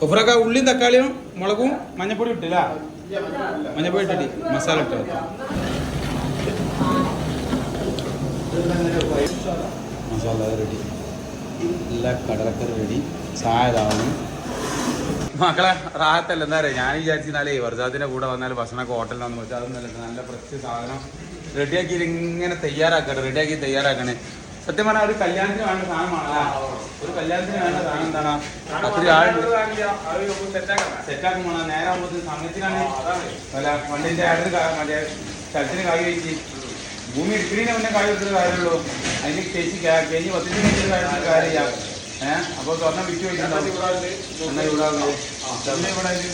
ഉഫ്രക്ക ഉള്ളിയും തക്കാളിയും മുളകും മഞ്ഞപ്പൊടി ഇട്ടില്ല, മഞ്ഞപ്പൊടി ഇട്ടിട്ട് മസാല ഇട്ടു. മസാല റെഡി, എല്ലാ കടലക്കറി റെഡി, ചായതാവുന്നു. മക്കളെ റാഹത്തല്ല. എന്താ പറയുക, ഞാൻ വിചാരിച്ചാലേ വർജാത്തിൻ്റെ കൂടെ വന്നാൽ ഭക്ഷണമൊക്കെ ഹോട്ടലിൽ വന്നു വെച്ചാൽ അതൊന്നല്ല, നല്ല ഫ്രഷ് സാധനം റെഡിയാക്കി ഇങ്ങനെ റെഡിയാക്കി തയ്യാറാക്കണേ. സത്യം പറഞ്ഞാൽ ഒരു കല്യാണത്തിന് വേണ്ട സാധനമാണല്ലേ, ഒരു കല്യാണത്തിന് വേണ്ട സാധനം എന്താണ്, ഒത്തിരി സെറ്റാക്കും വേണം. നേരെ ആകുമ്പോൾ സമയത്തിനാണ് അല്ല വണ്ടിൻ്റെ മറ്റേ സ്ഥലത്തിന് കായ് കഴിച്ച് ഭൂമി ഇടുക്കുന്നതിന് മുന്നേ കായ് എടുത്തിട്ട് കാര്യമുള്ളൂ. അതിന് ചേച്ചി കഴിഞ്ഞ് 10 കഴിഞ്ഞിട്ട് കാര്യമില്ല. അപ്പോൾ സ്വർണ്ണം വിറ്റ് വയ്ക്കുന്നുണ്ടാവും.